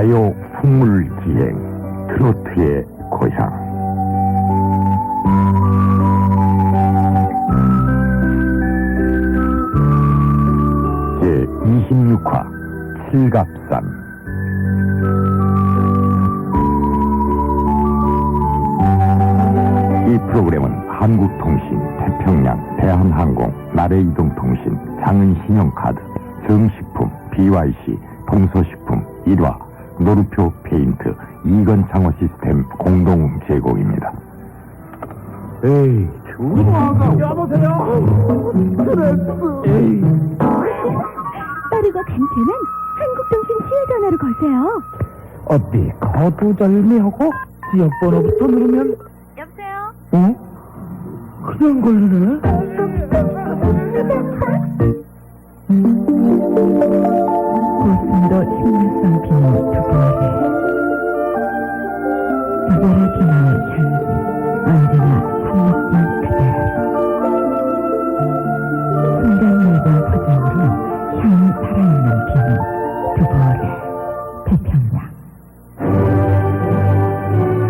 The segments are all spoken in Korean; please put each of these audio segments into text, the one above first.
가요 풍물기행 트로트의 고향. 제26화 칠갑산. 이 프로그램은 한국통신, 태평양, 대한항공, 나래이동통신, 장은신용카드, 정식품, BYC, 동서식품, 일화, 노루표 페인트, 이건창호 시스템 공동 제공입니다. 에이, 여보세요? 에이. 빠르고 간편한 한국통신 시외 전화로 거세요. 어디 거두절미하고 지역번호부터 누르면 여보세요? 그냥 걸리네? 고순도 식물성 비누 두 개를 비누의 향기 언제나 삼먹던 그대로 순간물과 화장으로 향이 살아있는 비누 두 개를 태평양.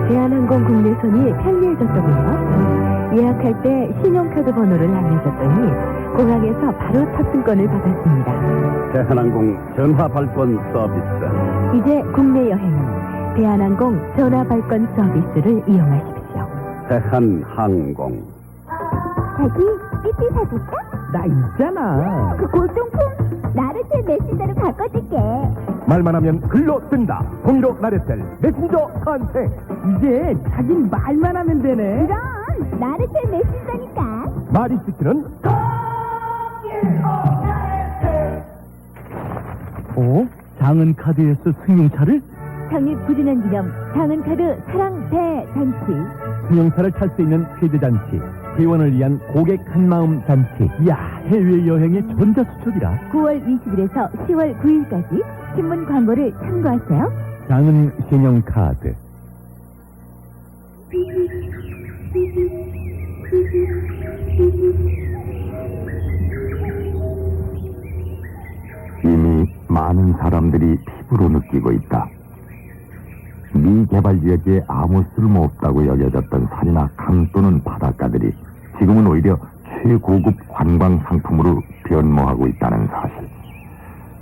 대한항공 국내선이 편리해졌더군요. 예약할 때 신용카드 번호를 알려줬더니 공항에서 바로 탑승권을 받았습니다. 대한항공 전화 발권 서비스. 이제 국내 여행은 대한항공 전화 발권 서비스를 이용하십시오. 대한항공. 자기 삐삐 사줄까? 나 있잖아. 그 골동품 나르셀 메신저로 바꿔줄게. 말만 하면 글로 뜬다. 공유로 나레셀 메신저 탄생. 이제 자긴 말만 하면 되네. 그럼 나르셀 메신저니까. 말이 시키는 장은카드에서 승용차를? 창립 9주년 기념 장은카드 사랑 대잔치. 승용차를 탈 수 있는 퀴즈잔치, 회원을 위한 고객 한마음 잔치. 이야, 해외여행의 전자수첩이라. 9월 20일에서 10월 9일까지 신문 광고를 참고하세요. 장은 신용카드. 이미 많은 사람들이 피부로 느끼고 있다. 미개발 지역에 아무 쓸모없다고 여겨졌던 산이나 강 또는 바닷가들이 지금은 오히려 최고급 관광 상품으로 변모하고 있다는 사실.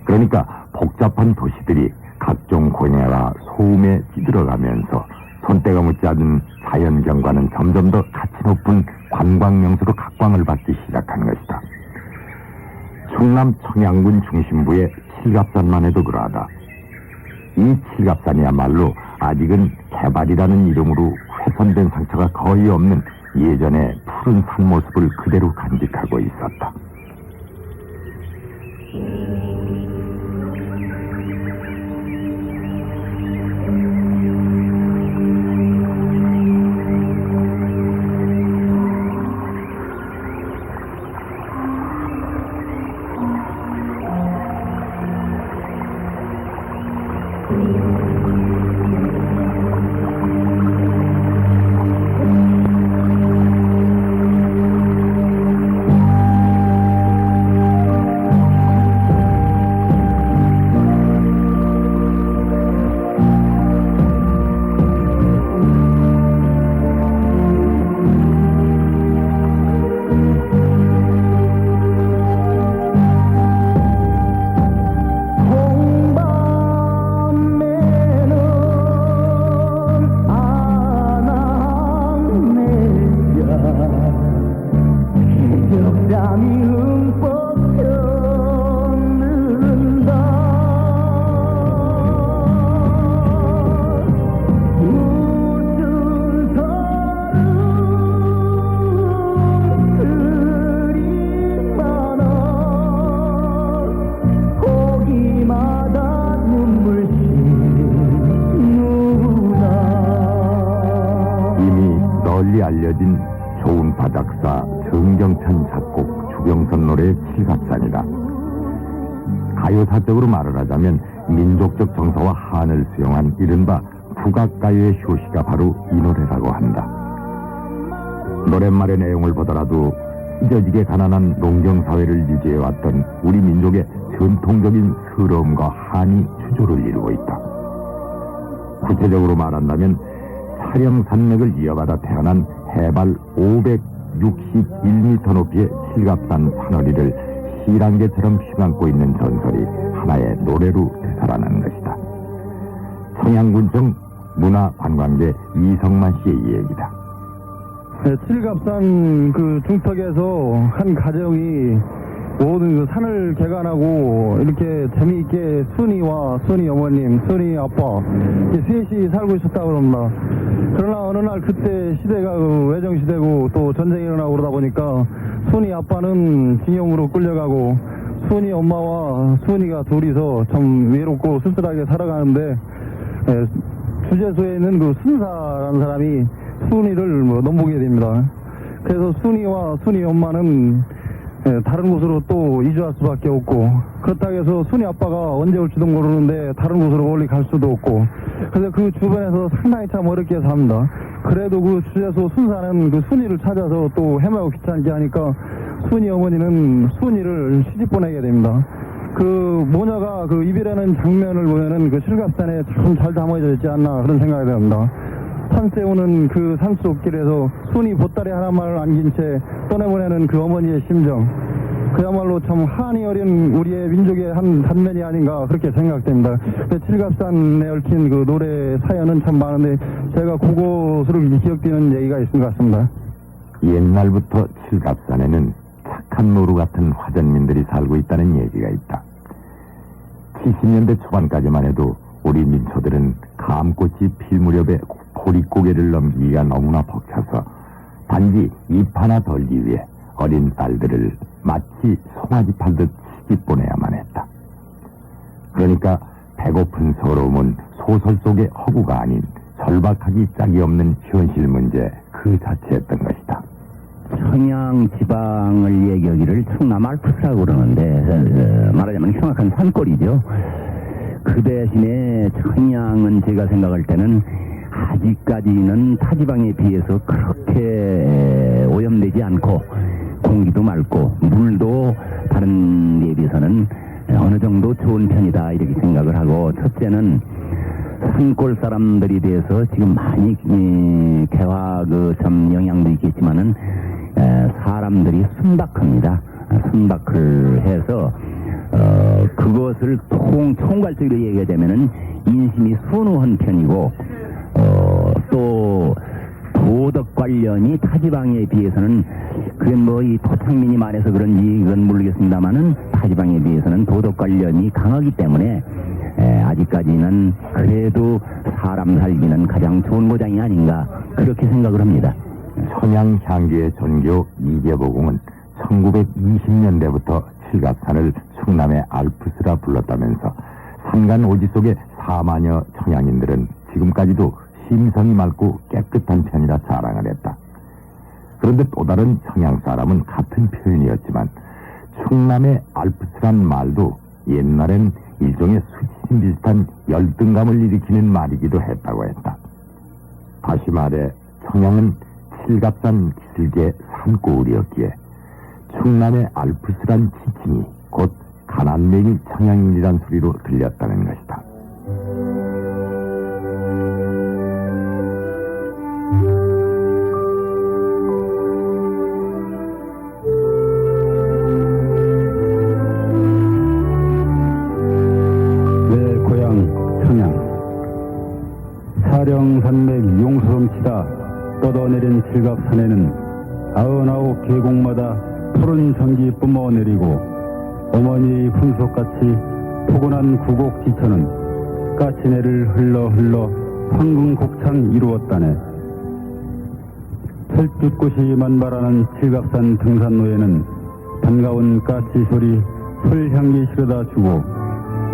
그러니까 복잡한 도시들이 각종 고뇌와 소음에 찌들어가면서 손때가 묻지 않은 자연경관은 점점 더 가치 높은 관광 명소로 각광을 받기 시작한 것이다. 충남 청양군 중심부의 칠갑산만 해도 그러하다. 이 칠갑산이야말로 아직은 개발이라는 이름으로 훼손된 상처가 거의 없는 예전의 푸른 산 모습을 그대로 간직하고 있었다. 널리 알려진 좋은 바작사 정경찬 작곡 주경선 노래의 칠갑산이다. 가요사적으로 말을 하자면 민족적 정서와 한을 수용한 이른바 국악가요의 효시가 바로 이 노래라고 한다. 노랫말의 내용을 보더라도 찢어지게 가난한 농경사회를 유지해왔던 우리 민족의 전통적인 서러움과 한이 추조를 이루고 있다. 구체적으로 말한다면 사령 산맥을 이어받아 태어난 해발 561m 높이의 칠갑산 산허리를 시랑개처럼 휘감고 있는 전설이 하나의 노래로 되살아난 것이다. 청양군청 문화관광대 이성만 씨의 이야기다. 네, 칠갑산 그 중턱에서 한 가정이 모든 그 산을 개간하고 이렇게 재미있게 순이와 순이 어머님, 순이 아빠 이렇게 셋이 살고 있었다고 그럽니다. 그러나 어느 날 그때 시대가 그 외정시대고 또 전쟁이 일어나고 그러다 보니까 순이 아빠는 징용으로 끌려가고 순이 엄마와 순이가 둘이서 참 외롭고 쓸쓸하게 살아가는데 주제소에 있는 그 순사라는 사람이 순이를 넘보게 됩니다. 그래서 순이와 순이 엄마는 다른 곳으로 또 이주할 수밖에 없고, 그렇다고 해서 순이 아빠가 언제 올지도 모르는데 다른 곳으로 멀리 갈 수도 없고, 그래서 그 주변에서 상당히 참 어렵게 삽니다. 그래도 그 주제소 순사는 그 순이를 찾아서 또 헤매고 귀찮게 하니까 순이 어머니는 순이를 시집 보내게 됩니다. 그 모녀가 그 이별하는 장면을 보면은 그 칠갑산에 참 잘 담아져 있지 않나 그런 생각이 듭니다. 산세우는 그 산속길에서 순이 보따리 하나만을 안긴 채 떠내보내는 그 어머니의 심정, 그야말로 참 한이 어린 우리의 민족의 한 단면이 아닌가 그렇게 생각됩니다. 칠갑산에 얽힌 그 노래 사연은 참 많은데 제가 그곳으로 기억되는 얘기가 있는 것 같습니다. 옛날부터 칠갑산에는 착한 노루 같은 화전민들이 살고 있다는 얘기가 있다. 70년대 초반까지만 해도 우리 민초들은 감꽃이 필 무렵에 보릿고개를 넘기기가 너무나 벅차서 단지 잎 하나 덜기 위해 어린 딸들을 마치 송아지 팔듯 시집 보내야만 했다. 그러니까 배고픈 서러움은 소설 속의 허구가 아닌 절박하기 짝이 없는 현실 문제 그 자체였던 것이다. 청양 지방을 얘기하기를 충남 알프스라고 그러는데 말하자면 흉악한 산골이죠. 그 대신에 청양은 제가 생각할 때는 아직까지는 타지방에 비해서 그렇게 오염되지 않고 공기도 맑고 물도 다른 데에 비해서는 어느 정도 좋은 편이다 이렇게 생각을 하고, 첫째는 산골 사람들이 대해서 지금 많이 개화 그 참 영향도 있겠지만은 사람들이 순박합니다. 순박을 해서 그것을 총괄적으로 얘기하자면은 인심이 순우한 편이고, 또 도덕 관련이 타지방에 비해서는 그게 뭐 이 토착민이 말해서 그런지 이건 모르겠습니다만은 타지방에 비해서는 도덕 관련이 강하기 때문에 아직까지는 그래도 사람 살기는 가장 좋은 고장이 아닌가 그렇게 생각을 합니다. 청양 향기의 전교 이계보공은 1920년대부터 칠갑산을 충남의 알프스라 불렀다면서 산간 오지 속의 4만여 청양인들은 지금까지도 심성이 맑고 깨끗한 편이라 자랑을 했다. 그런데 또 다른 청양 사람은 같은 표현이었지만 충남의 알프스란 말도 옛날엔 일종의 수치심 비슷한 열등감을 일으키는 말이기도 했다고 했다. 다시 말해 청양은 칠갑산 기슭의 산고을이었기에 충남의 알프스란 지칭이 곧 가난맹이 청양인이란 소리로 들렸다는 것이다. 내 고향 청양, 사령산맥 용수넘치다 뻗어내린 칠갑산에는 99 계곡마다 푸른 전기 뿜어내리고 어머니의 풍속같이 포근한 구곡 지천은 까치내를 흘러 황궁곡창 이루었다네. 철쭉꽃이 만발하는 칠갑산 등산로에는 반가운 까치 소리, 풀향기 실어다 주고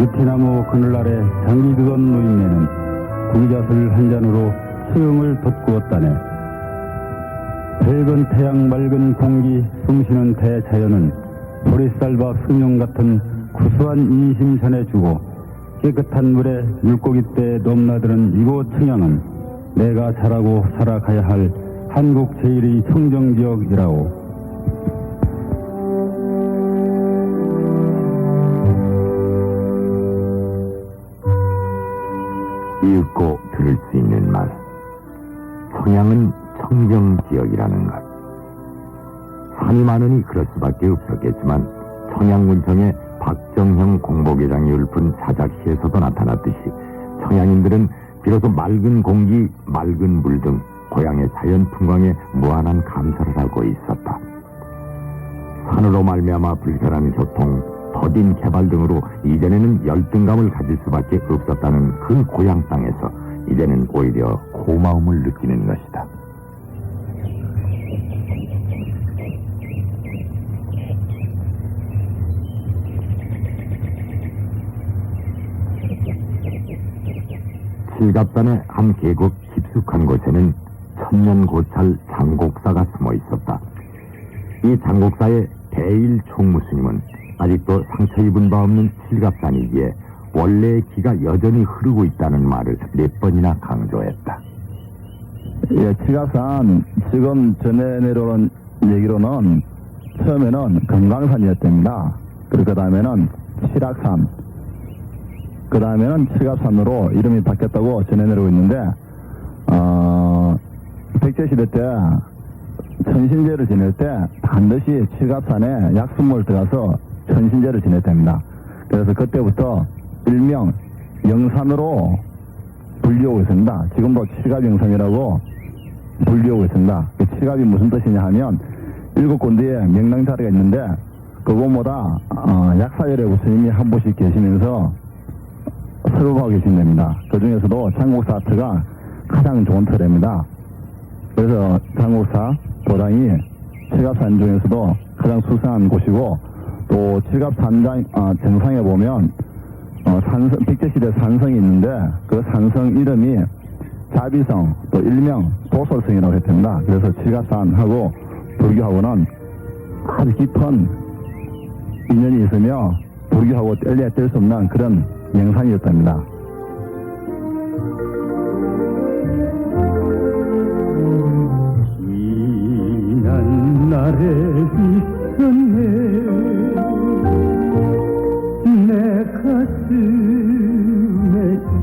유티나무 그늘 아래 장기 두던 노인네는 구기자술 한 잔으로 수영을 돋구었다네. 밝은 태양, 맑은 공기, 숨쉬는 대자연은 보리쌀밥 숭늉 같은 구수한 인심 전해주고 깨끗한 물에 물고기떼 넘나드는 이곳 청양은 내가 자라고 살아가야 할 한국 제1의 청정지역이라오. 읽고 들을 수 있는 말. 청양은 청정지역이라는 것. 산이 많으니 그럴 수밖에 없었겠지만 청양군청에 박정형 공보계장이 읊은 사작시에서도 나타났듯이 청양인들은 비로소 맑은 공기, 맑은 물 등 고향의 자연 풍광에 무한한 감사를 하고 있었다. 산으로 말미암아 불편한 교통, 더딘 개발 등으로 이전에는 열등감을 가질 수밖에 없었다는 그 고향 땅에서 이제는 오히려 고마움을 느끼는 것이다. 칠갑산의 한 계곡 깊숙한 곳에는 천년고찰 장곡사가 숨어 있었다. 이 장곡사의 대일 총무스님은 아직도 상처 입은 바 없는 칠갑산이기에 원래의 기가 여전히 흐르고 있다는 말을 몇 번이나 강조했다. 예, 칠갑산 지금 전해 내려오는 얘기로는 처음에는 금강산이었답니다. 그리고 그 다음에는 칠악산, 그 다음에는 칠갑산으로 이름이 바뀌었다고 전해 내려오고 있는데 백제시대 때 천신제를 지낼 때 반드시 칠갑산에 약수물 들어가서 천신제를 지냈답니다. 그래서 그때부터 일명 영산으로 불리우고 있습니다. 지금도 칠갑영산이라고 불리우고 있습니다. 그 칠갑이 무슨 뜻이냐 하면 7군데에 명랑자리가 있는데 그곳마다 약사열의 부처님이 한 분씩 계시면서 설법하고 계신답니다. 그 중에서도 장곡사 터가 가장 좋은 터입니다. 그래서 장곡사 도당이 칠갑산 중에서도 가장 수상한 곳이고, 또 칠갑산장 정상에 보면 백제시대 산성이 있는데 그 산성 이름이 자비성, 또 일명 도솔성이라고 했답니다. 그래서 칠갑산하고 불교하고는 아주 깊은 인연이 있으며 불교하고 뗄래야 뗄 수 없는 그런 명산이었답니다. 지난 날에 있었네 내 가슴에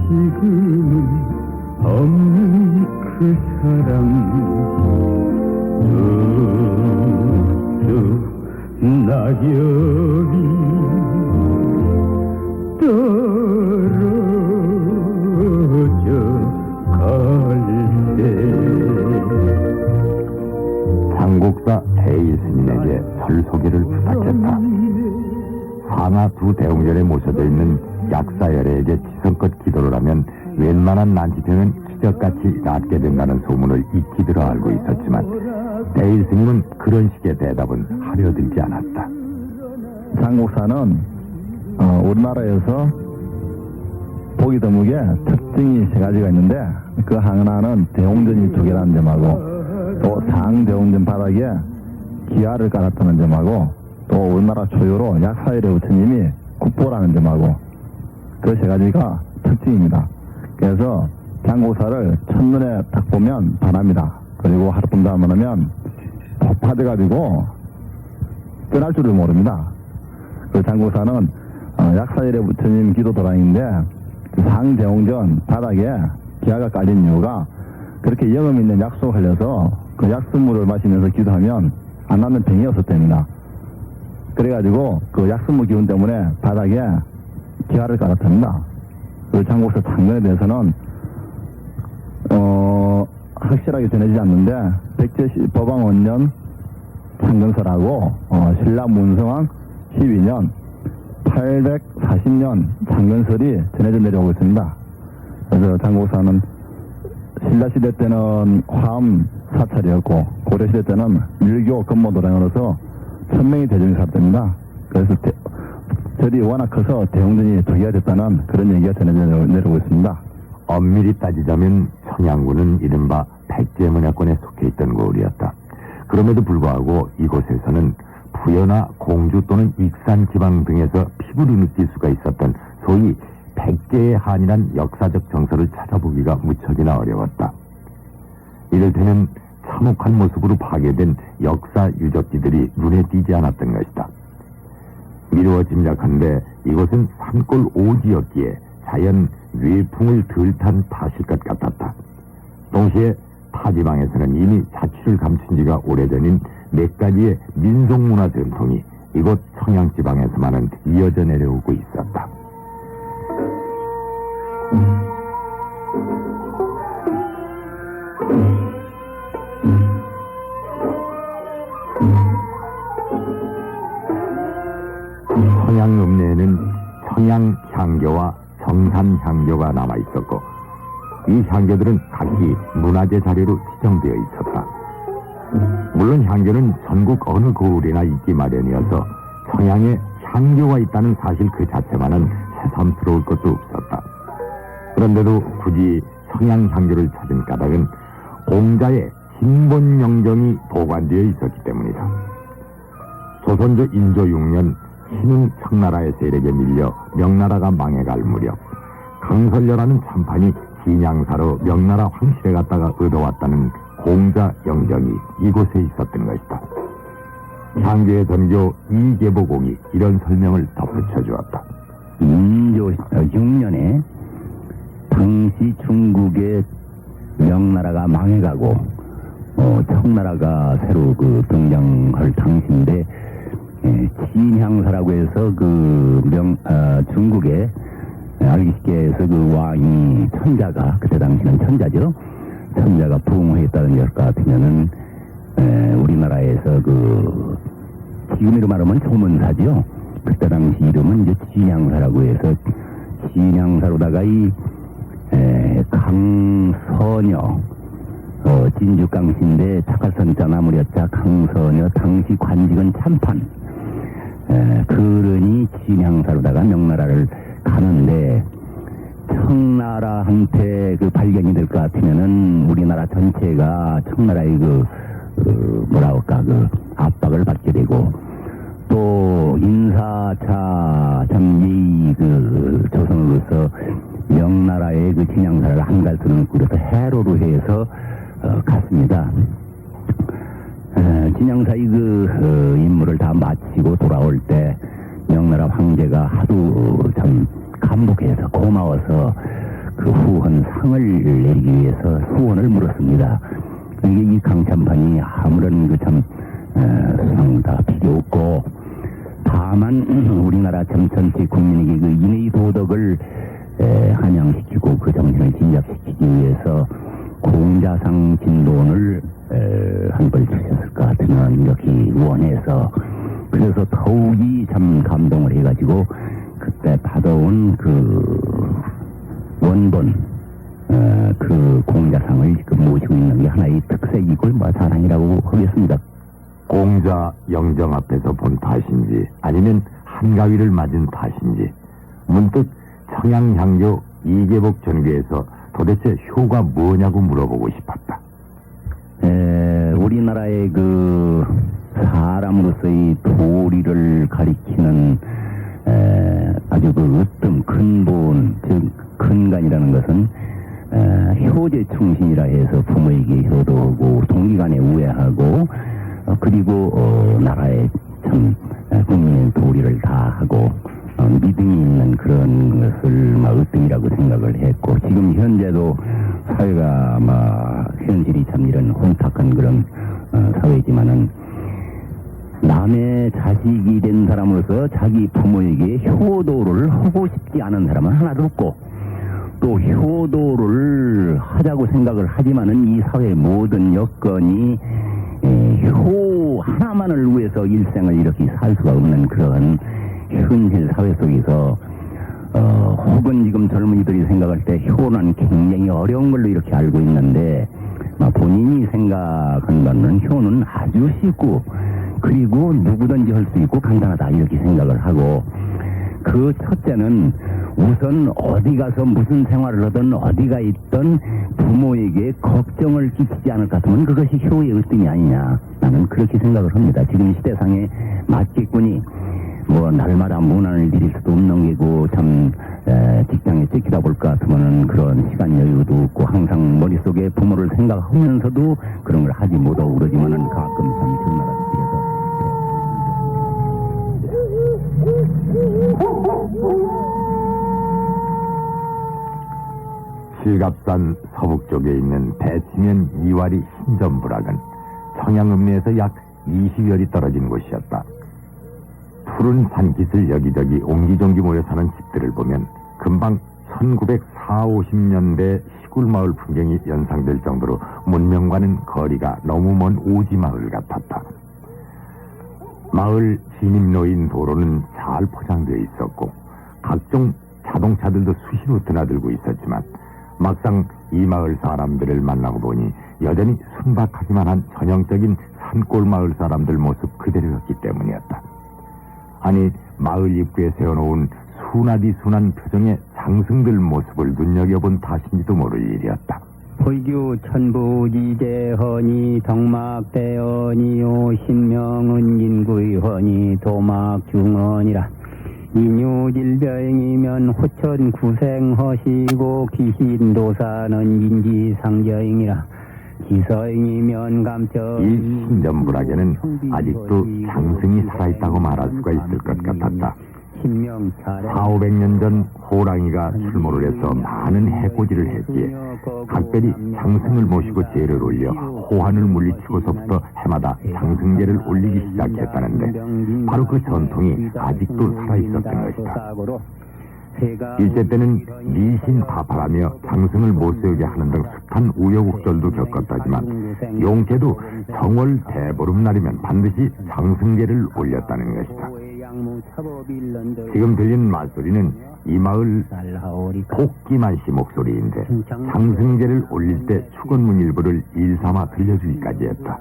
지금은 없는 그 사람 낙엽이 떨어져 갈때 장곡사 대일 스님에게 절 소개를 부탁했다. 상하 두 대웅전에 모셔져 있는 약사열애에게 지성껏 기도를 하면 웬만한 난치병은 기적같이 낫게 된다는 소문을 익히 들어 알고 있었지만 대일 스님은 그런 식의 대답은 하려들지 않았다. 장곡사는 우리나라에서 보기 드물게 특징이 3가지가 있는데 그 하나는 대웅전이 2개라는 점하고, 또 상대웅전 바닥에 기와를 깔았다는 점하고, 또 우리나라 초유로 약사열의 부처님이 국보라는 점하고, 그 3가지가 특징입니다. 그래서 장곡사를 첫눈에 딱 보면 반합니다. 그리고 하룻밤 하면 폭파돼가지고 떠날 줄을 모릅니다. 그 장곡사는 약사열의 부처님 기도도랑인데 상대웅전 바닥에 기와가 깔린 이유가 그렇게 영험 있는 약수가 흘려서 그 약수물을 마시면서 기도하면 안 낫는 병이 없었답니다. 그래가지고 그 약수물 기운 때문에 바닥에 기와를 깔았답니다. 그 장곡사 창건에 대해서는 확실하게 전해지지 않는데 백제시 법왕원년 창건설하고 신라 문성왕 12년 840년 창건설이 전해져 내려오고 있습니다. 그래서 장곡사는 신라시대 때는 화엄 사찰이었고 고려시대 때는 밀교 건모도량으로서 1000명이 대중이 살았답니다. 그래서 절이 워낙 커서 대웅전이 2개가 됐다는 그런 얘기가 전해져 내려오고 있습니다. 엄밀히 따지자면 청양군은 이른바 백제문화권에 속해 있던 고을이었다. 그럼에도 불구하고 이곳에서는 부여나 공주 또는 익산 지방 등에서 피부로 느낄 수가 있었던 소위 백제의 한이란 역사적 정서를 찾아보기가 무척이나 어려웠다. 이를테면 참혹한 모습으로 파괴된 역사 유적지들이 눈에 띄지 않았던 것이다. 미루어 짐작한데 이곳은 산골 오지였기에 자연 뇌풍을 덜 탄 탓일 것 같았다. 동시에 타지방에서는 이미 자취를 감춘 지가 오래전인 몇 가지의 민속문화 전통이 이곳 청양지방에서만은 이어져 내려오고 있었다. 청양 읍내에는 청양향교와 정산향교가 남아있었고 이 향교들은 각기 문화재 자료로 지정되어 있었다. 물론 향교는 전국 어느 고을이나 있기 마련이어서 청양에 향교가 있다는 사실 그 자체만은 새삼스러울 것도 없었다. 그런데도 굳이 청양향교를 찾은 까닭은 공자의 신본영정이 보관되어 있었기 때문이다. 조선조 인조 6년 신은 청나라의 세력에 밀려 명나라가 망해갈 무렵 강설려라는 참판이 진양사로 명나라 황실에 갔다가 얻어왔다는 공자 영정이 이곳에 있었던 것이다. 향교의 선교 이계보공이 이런 설명을 덧붙여 주었다. 인조 6년에 당시 중국의 명나라가 망해가고 청나라가 새로 등장할 당시인데 진향사라고 해서 중국의 알기 쉽게 해서 그 왕이 천자가 그때 당시는 천자죠. 천자가 부흥했다는 것 같으면은 우리나라에서 지금으로 말하면 조문사죠. 그때 당시 이름은 이제 진향사라고 해서 진향사로다가 이 강서녀 진주 강씨인데 착할선자 나무렸자 강서녀 당시 관직은 참판 그러니 진향사로다가 명나라를 가는데 청나라한테 발견이 될 것 같으면은 우리나라 전체가 청나라의 압박을 받게 되고 또 인사차 예의 조선으로서 명나라의 진양사를 한갈 수는 그래서 해로로 해서 갔습니다. 진양사의 임무를 다 마치고 돌아올 때 명나라 황제가 하도 참 감복해서 고마워서 그 후원 상을 내리기 위해서 후원을 물었습니다. 이게 이 강참판이 아무런 수상 다 필요 없고 다만 우리나라 전체 국민에게 인의 도덕을 한양시키고 그 정신을 진작시키기 위해서 공자상 진돈을 한 번 주셨을 것 같으면 이렇게 원해서 그래서 더욱이 참 감동을 해가지고 그때 받아온 원본 공자상을 지금 모시고 있는 게 하나의 특색이고 자랑이라고 하겠습니다. 공자 영정 앞에서 본 탓인지 아니면 한가위를 맞은 탓인지 문득 청양향교 이계복 전교에서 도대체 효가 뭐냐고 물어보고 싶었다. 우리나라의 사람으로서의 도리를 가리키는 아주 으뜸 근본 즉 근간이라는 것은 효제 충신이라 해서 부모에게 효도하고 동기간에 우애하고 그리고 나라의 참 국민의 도리를 다하고 믿음이 있는 그런 것을 으뜸이라고 생각을 했고 지금 현재도 사회가 현실이 참 이런 혼탁한 그런 사회지만은 남의 자식이 된 사람으로서 자기 부모에게 효도를 하고 싶지 않은 사람은 하나도 없고 또 효도를 하자고 생각을 하지만은 이 사회의 모든 여건이 효 하나만을 위해서 일생을 이렇게 살 수가 없는 그런 현실 사회 속에서 혹은 지금 젊은이들이 생각할 때 효는 굉장히 어려운 걸로 이렇게 알고 있는데 본인이 생각한 바는 효는 아주 쉽고 그리고 누구든지 할 수 있고 간단하다 이렇게 생각을 하고 그 첫째는 우선 어디 가서 무슨 생활을 하든 어디가 있든 부모에게 걱정을 끼치지 않을 것 같으면 그것이 효의 으뜸이 아니냐 나는 그렇게 생각을 합니다. 지금 시대상에 맞겠거니 날마다 문안을 드릴 수도 없는 게고 참 직장에 찍히다 볼 것 같으면은 그런 시간 여유도 없고 항상 머릿속에 부모를 생각하면서도 그런 걸 하지 못하고 그러지만은 가끔 참 전화가 드려서 실갑산 서북쪽에 있는 대치면 이와리 신전부락은 청양읍내에서 약 20여리 떨어진 곳이었다. 푸른 산깃을 여기저기 옹기종기 모여 사는 집들을 보면 금방 1940~50년대 시골 마을 풍경이 연상될 정도로 문명과는 거리가 너무 먼 오지 마을 같았다. 마을 진입로인 도로는 잘 포장되어 있었고 각종 자동차들도 수시로 드나들고 있었지만 막상 이 마을 사람들을 만나고 보니 여전히 순박하기만 한 전형적인 산골 마을 사람들 모습 그대로였기 때문이었다. 아니, 마을 입구에 세워놓은 순하디 순한 표정의 장승들 모습을 눈여겨본 탓인지도 모를 일이었다. 불규 천부지대허니 덕막대허니요 신명은 인구이허니 도막중언이라 인유질병이면 호천구생허시고 귀신도사는 인지상저잉이라 기서잉이면 감적. 이 신전부락에는 아직도 장승이 살아있다고 말할 수가 있을 것 같았다. 4~500년 전 호랑이가 출몰을 해서 많은 해코지를 했기에 각별히 장승을 모시고 제를 올려 호환을 물리치고서부터 해마다 장승제를 올리기 시작했다는데 바로 그 전통이 아직도 살아있었던 것이다. 일제 때는 미신파파라며 장승을 못 세우게 하는 등 숱한 우여곡절도 겪었다지만 용케도 정월 대보름날이면 반드시 장승제를 올렸다는 것이다. 지금 들린 말소리는 이 마을 복기만 씨 목소리인데 장승제를 올릴 때 축원문 일부를 일삼아 들려주기까지 했다.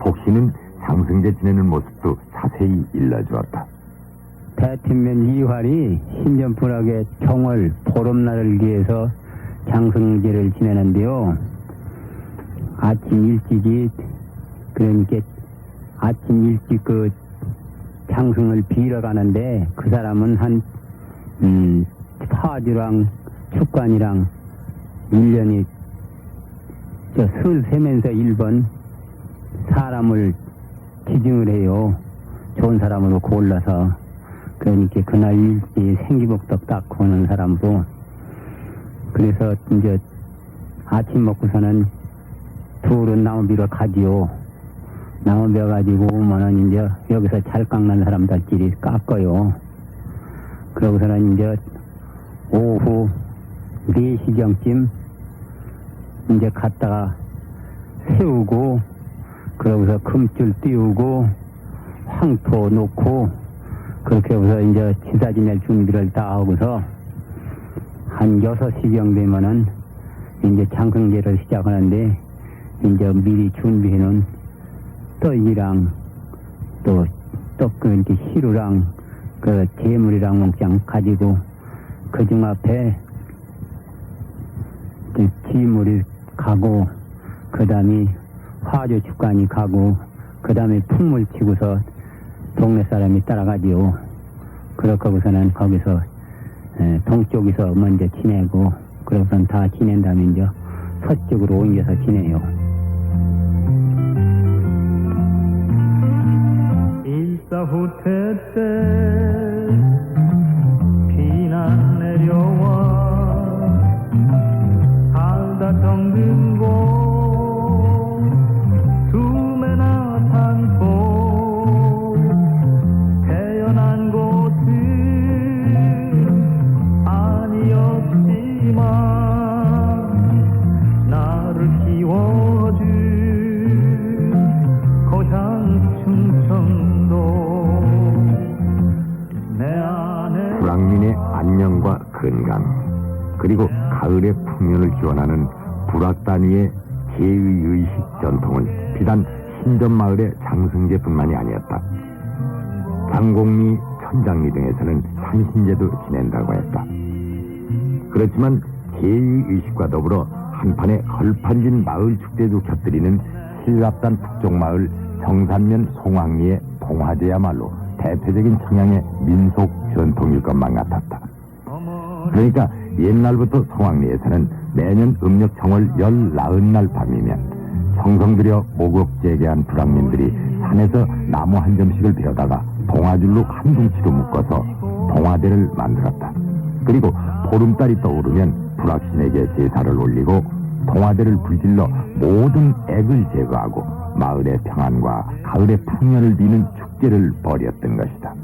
복씨는 장승제 지내는 모습도 자세히 일러주었다. 대팀면 이활이 신전부락의 정월 보름날을 위해서 장승제를 지내는데요. 아침 일찍이 그러니까 아침 일찍 그 장승을 빌어 가는데 그 사람은 한 파주랑 축관이랑 1년이 술 세면서 1번 사람을 지정을 해요. 좋은 사람으로 골라서. 그러니까 그날 일찍 생기복덕 닦고 오는 사람도. 그래서 이제 아침 먹고서는 둘은 나무 빌어 가지요. 나무 빌어 가지고 오면은 이제 여기서 잘 깎는 사람들끼리 깎아요. 그러고서는 이제 오후 4시경쯤 이제 갔다가 세우고 그러고서 금줄 띄우고 황토 놓고 그렇게 해서 이제 지사 지낼 준비를 다 하고서 한 6시경 되면은 이제 장승제를 시작하는데 이제 미리 준비해놓은 떡이랑 또 이렇게 시루랑 그 재물이랑 몽짱 가지고 그중 앞에 그 지물이 가고 그 다음에 화조 축관이 가고 그 다음에 풍물 치고서 동네 사람이 따라가지요. 그렇게 하고서는 거기서 동쪽에서 먼저 지내고 그러고선 다 지낸 다음에 이제 서쪽으로 옮겨서 지내요. 일사후퇴 때 비난 내려와 살다 정든 곳 두매나 산소 태어난 곳은 아니었지만 나를 키워준 고향 충청도 내 안에 불황민의 안녕과 건강 그리고 가을의 풍년을 기원하는 불악단위의 제의의식 전통은 비단 신전마을의 장승제뿐만이 아니었다. 장곡리, 천장리 등에서는 산신제도 지낸다고 했다. 그렇지만 제의의식과 더불어 한판에 걸판진 마을 축제도 곁들이는 실갑산 북쪽마을 정산면 송악리의 봉화제야말로 대표적인 청양의 민속 전통일 것만 같았다. 그러니까 옛날부터 송악리에서는 매년 음력 정월 19날 밤이면 정성들여 목욕재개한 불황민들이 산에서 나무 한 점씩을 베어다가 동아줄로 한 둥치로 묶어서 동아대를 만들었다. 그리고 보름달이 떠오르면 불악신에게 제사를 올리고 동화제를 불질러 모든 액을 제거하고 마을의 평안과 가을의 풍년을 비는 축제를 벌였던 것이다.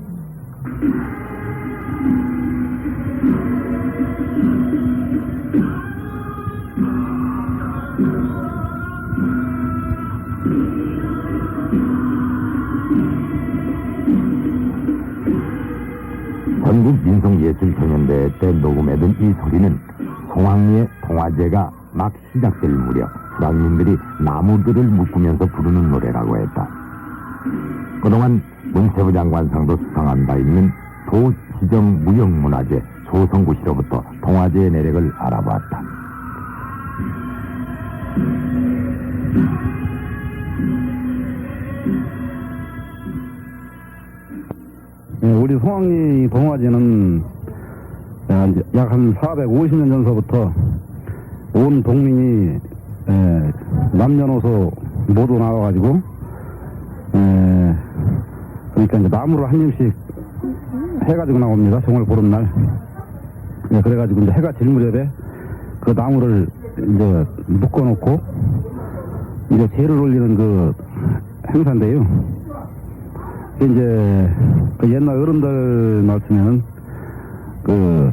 전국 민속예술경연대회 때 녹음해둔 이 소리는 송황리의 동화제가 막 시작될 무렵 불악민들이 나무들을 묶으면서 부르는 노래라고 했다. 그동안 문체부 장관상도 수상한 바 있는 도지정무형문화재 조성구 씨로부터 동화제의 내력을 알아보았다. 우리 송황리 동화제는 약 한 450년 전서부터 온 동민이 남녀노소 모두 나와가지고 그러니까 이제 나무를 한 입씩 해가지고 나옵니다. 정월 보름날. 그래가지고 이제 해가 질 무렵에 그 나무를 이제 묶어놓고 이제 제를 올리는 그 행사인데요. 이제 그 옛날 어른들 말씀에는 그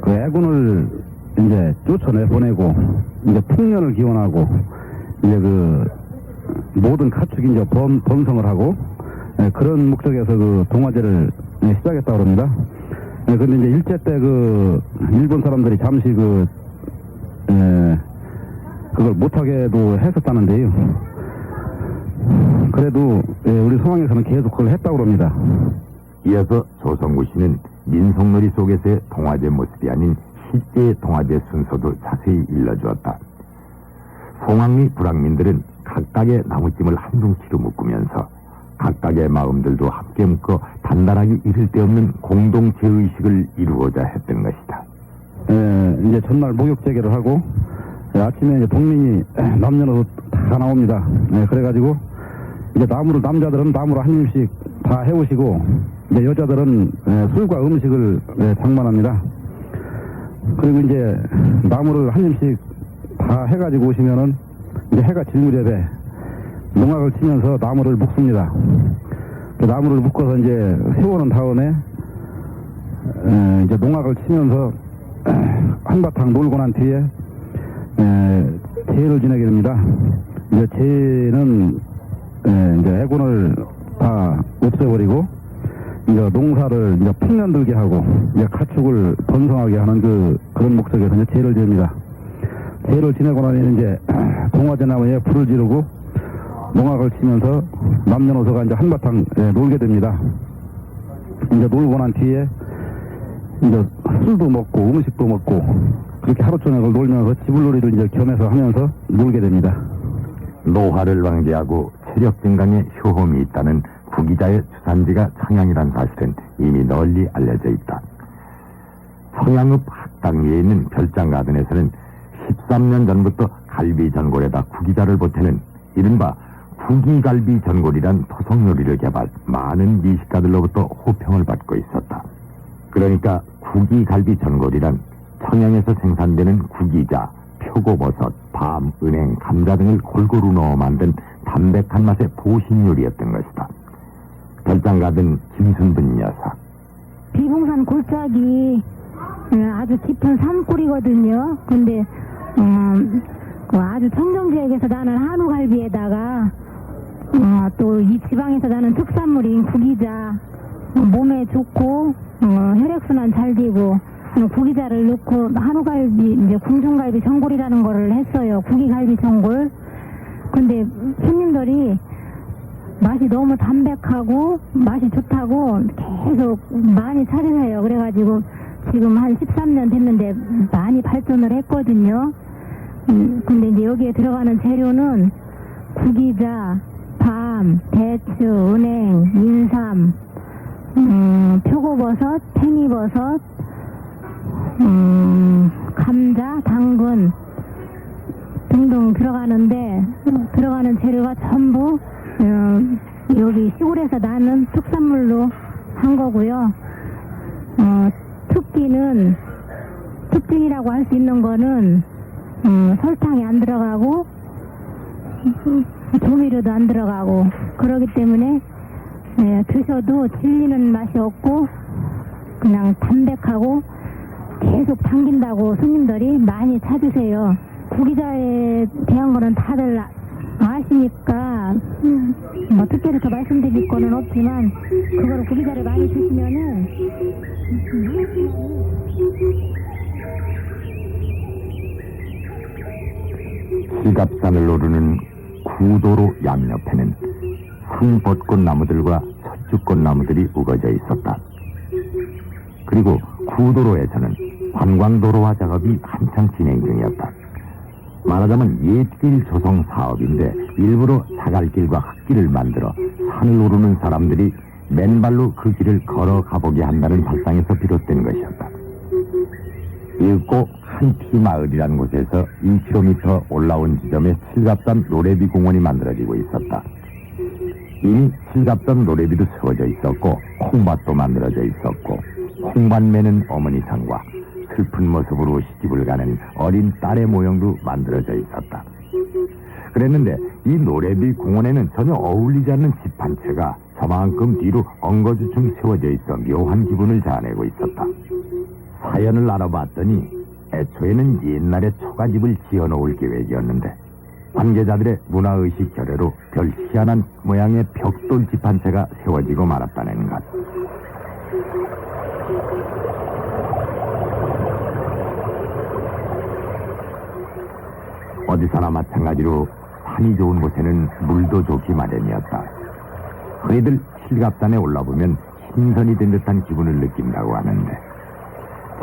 애군을 이제 쫓아내 보내고 이제 풍년을 기원하고 이제 그 모든 가축이 이제 번성을 하고 그런 목적에서 그 동화제를 시작했다고 합니다. 근데 이제 일제 때 그 일본 사람들이 잠시 그걸 못하게도 했었다는데요. 그래도 우리 송황에서는 계속 그걸 했다고 합니다. 이어서 조성구 씨는 민속놀이 속에서의 동화제 모습이 아닌 실제의 동화제 순서도 자세히 일러주었다. 송황리 불악민들은 각각의 나무찜을 한 둥치로 묶으면서 각각의 마음들도 함께 묶어 단단하게 잃을 데 없는 공동체의식을 이루고자 했던 것이다. 이제 전날 목욕제계를 하고 아침에 이제 동민이 남녀노소 다 나옵니다. 그래가지고 이제 남자들은 나무를 한 입씩 다 해오시고 이제 여자들은 술과 음식을 장만합니다. 그리고 이제 나무를 한 입씩 다 해가지고 오시면은 이제 해가 질 무렵에 농악을 치면서 나무를 묶습니다. 그 나무를 묶어서 이제 세우는 다음에 이제 농악을 치면서 한바탕 놀고 난 뒤에 제를 지내게 됩니다. 이제 제는 이제 애군을 다 없애버리고 이제 농사를 이제 풍년 들게 하고 이제 가축을 번성하게 하는 그런 목적에서 이제 제를 지냅니다. 제를 지내고 나면 이제 동화제 나무에 불을 지르고 농악을 치면서 남녀노소가 이제 한바탕 놀게 됩니다. 이제 놀고 난 뒤에 이제 술도 먹고 음식도 먹고 그렇게 하루 종일 놀면서 지불놀이도 이제 겸해서 하면서 놀게 됩니다. 노화를 방지하고 체력 증강에 효험이 있다는 구기자의 주산지가 청양이란 사실은 이미 널리 알려져 있다. 청양읍 학당리에 있는 별장가든에서는 13년 전부터 갈비 전골에다 구기자를 보태는 이른바 구기갈비 전골이란 토속요리를 개발, 많은 미식가들로부터 호평을 받고 있었다. 그러니까 구기갈비 전골이란 청양에서 생산되는 구기자, 표고버섯, 밤, 은행, 감자 등을 골고루 넣어 만든 담백한 맛의 보신 요리였던 것이다. 별장가든 김순분 여사. 비봉산 골짜기 아주 깊은 산골이거든요. 근데 그 아주 청정지역에서 나는 한우갈비에다가 또 이 지방에서 나는 특산물인 구기자, 몸에 좋고 혈액순환 잘 되고 구기자를 넣고 한우갈비 이제 궁중갈비 전골이라는 거를 했어요. 구기갈비 전골. 근데 손님들이 맛이 너무 담백하고 맛이 좋다고 계속 많이 찾으세요. 그래가지고 지금 한 13년 됐는데 많이 발전을 했거든요. 근데 이제 여기에 들어가는 재료는 구기자, 밤, 대추, 은행, 인삼, 표고버섯, 팽이버섯, 감자, 당근 등등 들어가는데 들어가는 재료가 전부 여기 시골에서 나는 특산물로 한 거고요. 특징이라고 할 수 있는 거는 설탕이 안 들어가고 조미료도 안 들어가고 그러기 때문에 드셔도 질리는 맛이 없고 그냥 담백하고 계속 당긴다고 손님들이 많이 찾으세요. 구기자에 대한 거는 다들 아시니까 뭐 특별히 더 말씀드릴 거는 없지만 그거를 구기자를 많이 드시면은 실갑산을 오르는 구도로 양옆에는 산벚꽃 나무들과 서죽꽃 나무들이 우거져 있었다. 그리고 구도로에서는 관광도로화 작업이 한창 진행 중이었다. 말하자면 옛길 조성 사업인데 일부러 자갈길과 흙길을 만들어 산을 오르는 사람들이 맨발로 그 길을 걸어 가보게 한다는 발상에서 비롯된 것이었다. 이윽고 한티 마을이라는 곳에서 2km 올라온 지점에 칠갑산 노래비 공원이 만들어지고 있었다. 이미 칠갑산 노래비도 세워져 있었고 콩밭도 만들어져 있었고 콩밭 매는 어머니 상과 슬픈 모습으로 시집을 가는 어린 딸의 모형도 만들어져 있었다. 그랬는데 이 노래비 공원에는 전혀 어울리지 않는 집 한 채가 저만큼 뒤로 엉거주춤 세워져 있어 묘한 기분을 자아내고 있었다. 사연을 알아봤더니 애초에는 옛날에 초가집을 지어놓을 계획이었는데 관계자들의 문화의식 결여로 별 희한한 모양의 벽돌 집 한 채가 세워지고 말았다는 것. 어디서나 마찬가지로 산이 좋은 곳에는 물도 좋기 마련이었다. 흔히들 칠갑산에 올라보면 신선이 된 듯한 기분을 느낀다고 하는데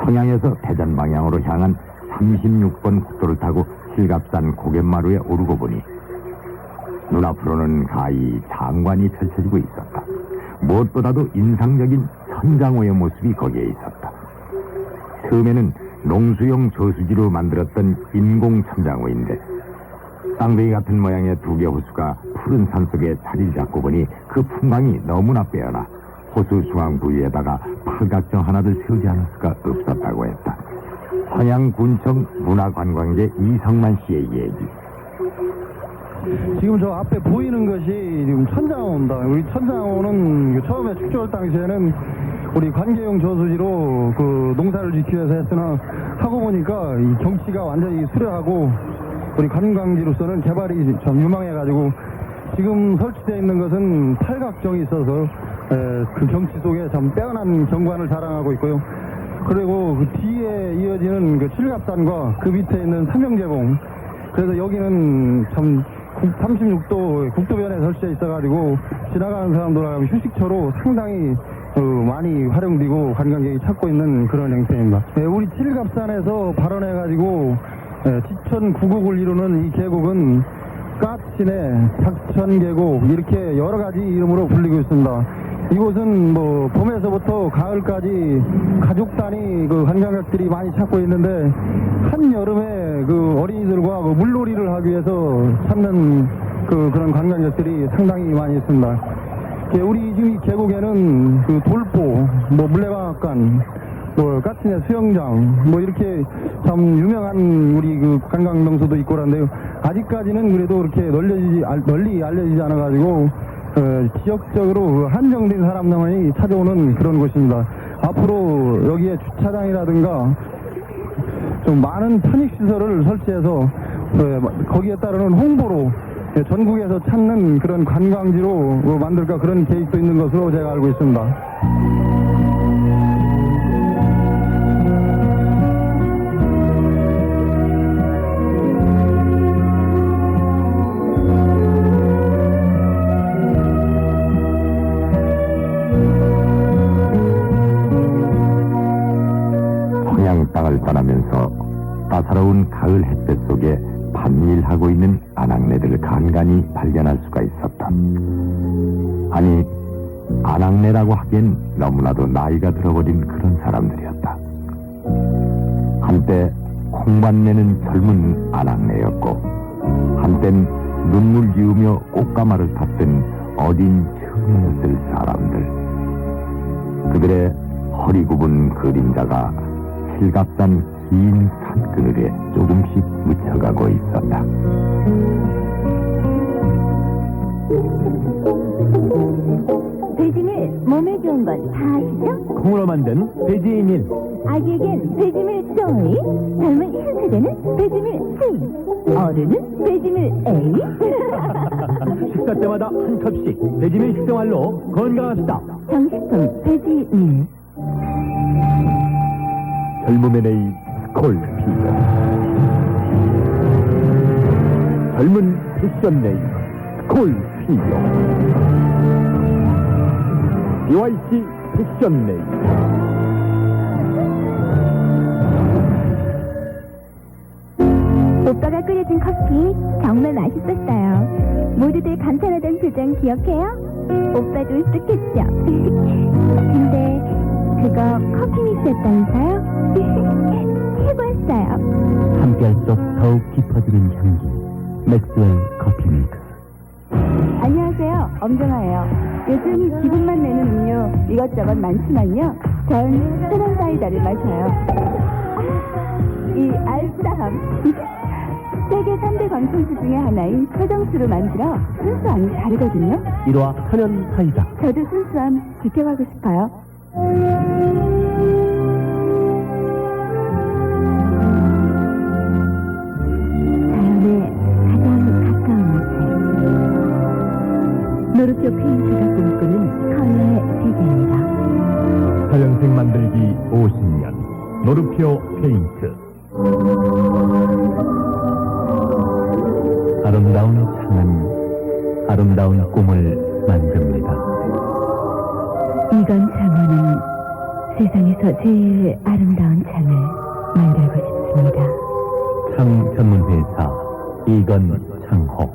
청양에서 대전 방향으로 향한 36번 국도를 타고 칠갑산 고갯마루에 오르고 보니 눈앞으로는 가히 장관이 펼쳐지고 있었다. 무엇보다도 인상적인 천장호의 모습이 거기에 있었다. 처음에는 농수용 저수지로 만들었던 인공 천장호인데 쌍둥이 같은 모양의 두 개 호수가 푸른 산속에 자리를 잡고 보니 그 풍광이 너무나 빼어나 호수 중앙 부위에다가 팔각정 하나를 세우지 않을 수가 없었다고 했다. 청양군청 문화관광계 이성만 씨의 얘기. 지금 저 앞에 보이는 것이 지금 천장호입니다. 우리 천장호는 처음에 축조할 당시에는 우리 관계용 저수지로 그 농사를 짓기 위해서 했으나 하고 보니까 이 경치가 완전히 수려하고 우리 관광지로서는 개발이 좀 유망해가지고 지금 설치되어 있는 것은 팔각정이 있어서 그 경치 속에 참 빼어난 경관을 자랑하고 있고요. 그리고 그 뒤에 이어지는 그 칠갑산과 그 밑에 있는 삼형제봉, 그래서 여기는 참 36도 국도변에 설치되어 있어가지고 지나가는 사람들 휴식처로 상당히 많이 활용되고 관광객이 찾고 있는 그런 행성입니다. 우리 칠갑산에서 발원해가지고 지천 구곡을 이루는 이 계곡은 까치네, 작천계곡 이렇게 여러 가지 이름으로 불리고 있습니다. 이곳은 뭐 봄에서부터 가을까지 가족 단위 그 관광객들이 많이 찾고 있는데 한여름에 그 어린이들과 그 물놀이를 하기 위해서 찾는 그런 관광객들이 상당히 많이 있습니다. 우리 지금 이 계곡에는 그 돌보, 뭐 물레방앗간, 뭐 까치네 수영장, 뭐 이렇게 참 유명한 우리 그 관광 명소도 있고 그런데요. 아직까지는 그래도 그렇게 널리 알려지지 않아가지고 지역적으로 한정된 사람만이 찾아오는 그런 곳입니다. 앞으로 여기에 주차장이라든가 좀 많은 편익시설을 설치해서 거기에 따르는 홍보로 전국에서 찾는 그런 관광지로 만들까 그런 계획도 있는 것으로 제가 알고 있습니다. 청양 땅을 떠나면서 따사로운 가을 햇볕 속에 반일하고 있는 아낙네들을 간간히 발견할 수가 있었다. 아니, 아낙네라고 하기엔 너무나도 나이가 들어버린 그런 사람들이었다. 한때 콩밭 내는 젊은 아낙네였고 한땐 눈물 지으며 꽃가마를 탔던 어린 처녀였을 사람들. 그들의 허리 굽은 그림자가 칠갑산 긴 산그늘에 조금씩 묻혀가고 있었다. 돼지밀 몸에 좋은 건 다 아시죠? 콩으로 만든 돼지밀. 아기에겐 돼지밀 조이, 젊은 신세대는 돼지밀 C, 어른은 돼지밀 A. 식사 때마다 한 컵씩 돼지밀 식생활로 건강합시다. 정식품 돼지밀. 젊음의 네이 스콜피오. 젊은 패션 네이 스콜피오. BYC 패션 네이. 오빠가 끓여준 커피 정말 맛있었어요. 모두들 감탄하던 표정 기억해요? 오빠도 쓱했죠? 근데 그거 커피 믹스였다면서요? 최고였어요. 함께할수록 더욱 깊어지는 향기. 맥스웰 커피 믹스. 안녕하세요. 엄정아예요. 요즘 기분만 내는 음료 이것저것 많지만요. 전 천연 사이다를 마셔요. 이 알싸함. 세계 3대 건천수 중에 하나인 서정수로 만들어 순수함이 다르거든요. 1화 천연 사이다. 저도 순수함 지켜가고 싶어요. 자연의 가장 가까운 곳에 노르표 페인트가 꿈꾸는 컬러의 세계입니다. 서현생 만들기 50년 노르표 페인트. 아름다운 창은 아름다운 꿈을 만듭니다. 이건 창호는 세상에서 제일 아름다운 창을 만들고 싶습니다. 창 전문회사 이건 창호.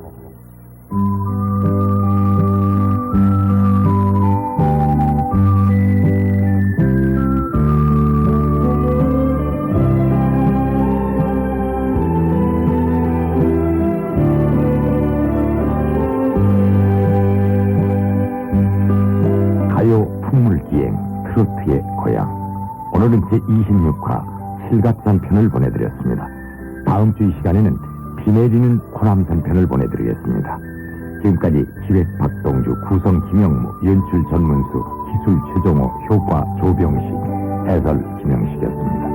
가요 풍물기행 트로트의 고향. 오늘은 제26화 칠갑산 편을 보내드렸습니다. 다음 주 이 시간에는 비 내리는 호남산 편을 보내드리겠습니다. 지금까지 기획 박동주, 구성 김영무, 연출 전문수, 기술 최종호, 효과 조병식, 해설 김영식이었습니다.